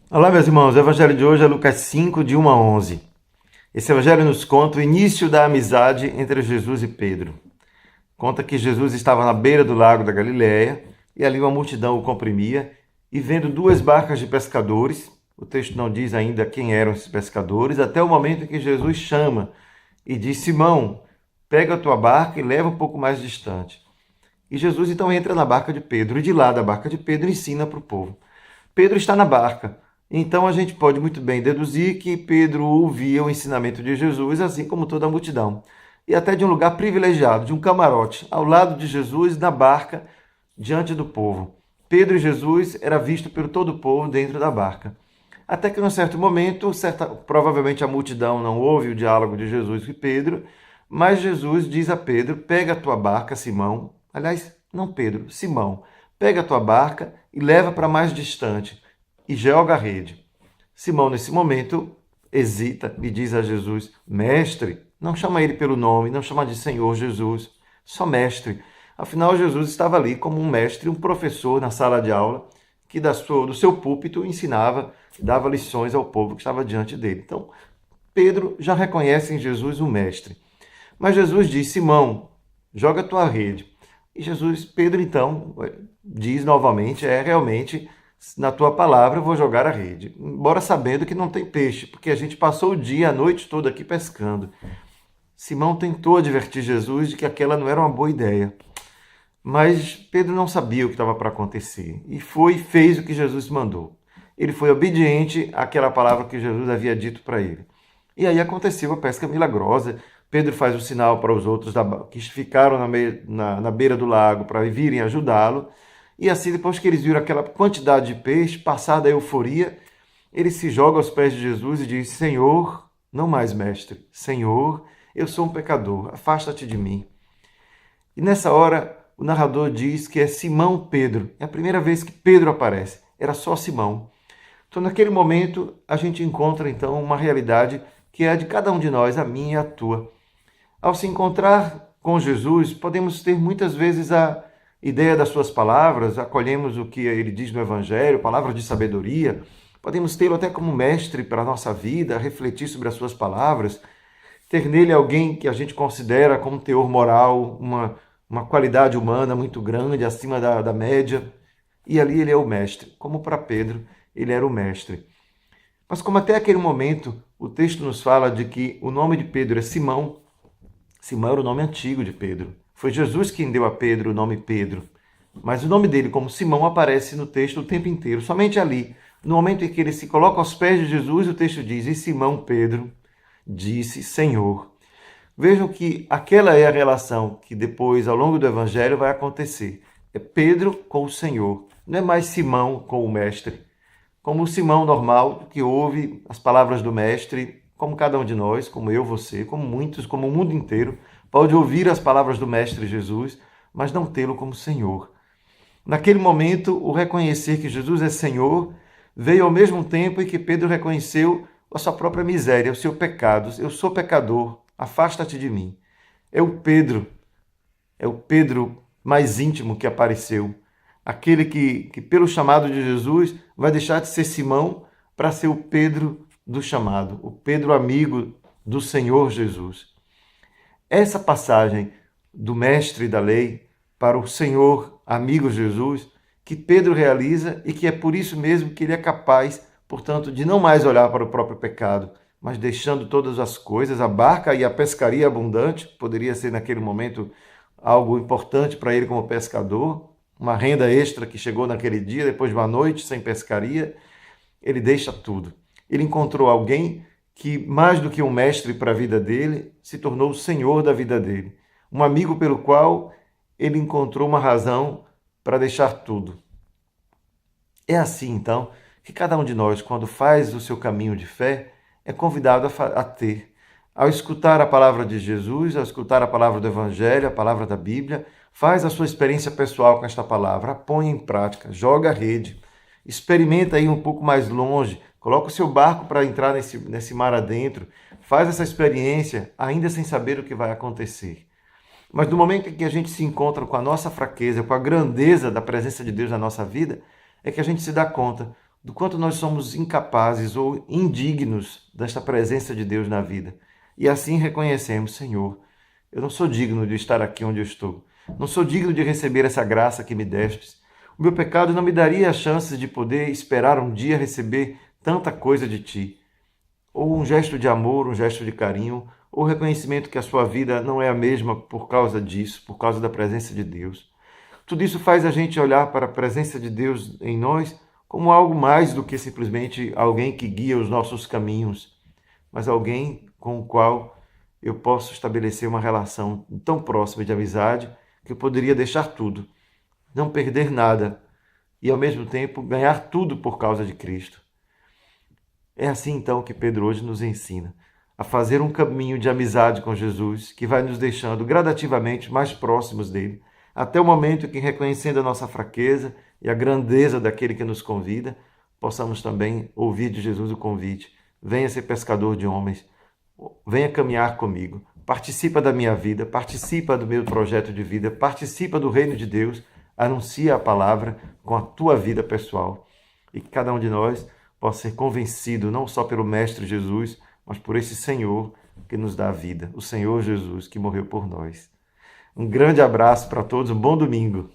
Olá, meus irmãos. O evangelho de hoje é Lucas 5, de 1 a 11. Esse evangelho nos conta o início da amizade entre Jesus e Pedro. Conta que Jesus estava na beira do lago da Galileia e ali uma multidão o comprimia e vendo duas barcas de pescadores, o texto não diz ainda quem eram esses pescadores, até o momento em que Jesus chama e diz: Simão, pega a tua barca e leva um pouco mais distante. E Jesus então entra na barca de Pedro e de lá da barca de Pedro ensina para o povo. Pedro está na barca. Então a gente pode muito bem deduzir que Pedro ouvia o ensinamento de Jesus, assim como toda a multidão. E até de um lugar privilegiado, de um camarote, ao lado de Jesus, na barca, diante do povo. Pedro e Jesus era visto por todo o povo dentro da barca. Até que, num certo momento, provavelmente a multidão não ouve o diálogo de Jesus e Pedro, mas Jesus diz a Pedro: pega a tua barca, Simão. Aliás, não Pedro, Simão. Pega a tua barca e leva para mais distante e joga a rede. Simão, nesse momento, hesita e diz a Jesus: Mestre. Não chama ele pelo nome, não chama de Senhor Jesus, só mestre. Afinal, Jesus estava ali como um mestre, um professor na sala de aula, que do seu púlpito ensinava, dava lições ao povo que estava diante dele. Então, Pedro já reconhece em Jesus o mestre. Mas Jesus diz: Simão, joga a tua rede. E Pedro então diz novamente: realmente, na tua palavra eu vou jogar a rede. Embora sabendo que não tem peixe, porque a gente passou o dia, a noite toda aqui pescando. Simão tentou advertir Jesus de que aquela não era uma boa ideia. Mas Pedro não sabia o que estava para acontecer. E fez o que Jesus mandou. Ele foi obediente àquela palavra que Jesus havia dito para ele. E aí aconteceu a pesca milagrosa. Pedro faz o sinal para os outros que ficaram na beira do lago para virem ajudá-lo. E assim, depois que eles viram aquela quantidade de peixe, passada a euforia, ele se joga aos pés de Jesus e diz: Senhor, não mais mestre, Senhor, eu sou um pecador, afasta-te de mim. E nessa hora, o narrador diz que é Simão Pedro. É a primeira vez que Pedro aparece. Era só Simão. Então, naquele momento, a gente encontra, então, uma realidade que é a de cada um de nós, a minha e a tua. Ao se encontrar com Jesus, podemos ter muitas vezes a ideia das suas palavras, acolhemos o que ele diz no Evangelho, palavras de sabedoria, podemos tê-lo até como mestre para a nossa vida, refletir sobre as suas palavras, ter nele alguém que a gente considera como teor moral, uma qualidade humana muito grande, acima da média, e ali ele é o mestre, como para Pedro ele era o mestre. Mas como até aquele momento o texto nos fala de que o nome de Pedro é Simão, Simão era o nome antigo de Pedro. Foi Jesus quem deu a Pedro o nome Pedro. Mas o nome dele, como Simão, aparece no texto o tempo inteiro. Somente ali, no momento em que ele se coloca aos pés de Jesus, o texto diz: E Simão Pedro disse: Senhor. Vejam que aquela é a relação que depois, ao longo do Evangelho, vai acontecer. É Pedro com o Senhor. Não é mais Simão com o Mestre. Como o Simão normal, que ouve as palavras do Mestre, como cada um de nós, como eu, você, como muitos, como o mundo inteiro, pode ouvir as palavras do Mestre Jesus, mas não tê-lo como Senhor. Naquele momento, o reconhecer que Jesus é Senhor veio ao mesmo tempo em que Pedro reconheceu a sua própria miséria, os seus pecados. Eu sou pecador, afasta-te de mim. É o Pedro mais íntimo que apareceu. Aquele que pelo chamado de Jesus, vai deixar de ser Simão para ser o Pedro do chamado, o Pedro amigo do Senhor Jesus. Essa passagem do mestre da lei para o Senhor amigo Jesus, que Pedro realiza e que é por isso mesmo que ele é capaz, portanto, de não mais olhar para o próprio pecado, mas deixando todas as coisas, a barca e a pescaria abundante, poderia ser naquele momento algo importante para ele como pescador, uma renda extra que chegou naquele dia, depois de uma noite sem pescaria, ele deixa tudo. Ele encontrou alguém que, mais do que um mestre para a vida dele, se tornou o Senhor da vida dele. Um amigo pelo qual ele encontrou uma razão para deixar tudo. É assim, então, que cada um de nós, quando faz o seu caminho de fé, é convidado a ter. Ao escutar a palavra de Jesus, ao escutar a palavra do Evangelho, a palavra da Bíblia, faz a sua experiência pessoal com esta palavra, a põe em prática, joga a rede, experimenta ir um pouco mais longe, coloca o seu barco para entrar nesse mar adentro, faz essa experiência ainda sem saber o que vai acontecer. Mas no momento em que a gente se encontra com a nossa fraqueza, com a grandeza da presença de Deus na nossa vida, é que a gente se dá conta do quanto nós somos incapazes ou indignos desta presença de Deus na vida. E assim reconhecemos, Senhor, eu não sou digno de estar aqui onde eu estou. Não sou digno de receber essa graça que me destes. O meu pecado não me daria a chance de poder esperar um dia receber tanta coisa de Ti. Ou um gesto de amor, um gesto de carinho, ou reconhecimento que a sua vida não é a mesma por causa disso, por causa da presença de Deus. Tudo isso faz a gente olhar para a presença de Deus em nós como algo mais do que simplesmente alguém que guia os nossos caminhos, mas alguém com o qual eu posso estabelecer uma relação tão próxima de amizade que eu poderia deixar tudo, não perder nada e ao mesmo tempo ganhar tudo por causa de Cristo. É assim então que Pedro hoje nos ensina a fazer um caminho de amizade com Jesus que vai nos deixando gradativamente mais próximos dele, até o momento em que, reconhecendo a nossa fraqueza e a grandeza daquele que nos convida, possamos também ouvir de Jesus o convite: venha ser pescador de homens, venha caminhar comigo, participa da minha vida, participa do meu projeto de vida, participa do reino de Deus, anuncia a palavra com a tua vida pessoal. E que cada um de nós possa ser convencido não só pelo Mestre Jesus, mas por esse Senhor que nos dá a vida, o Senhor Jesus que morreu por nós. Um grande abraço para todos, um bom domingo.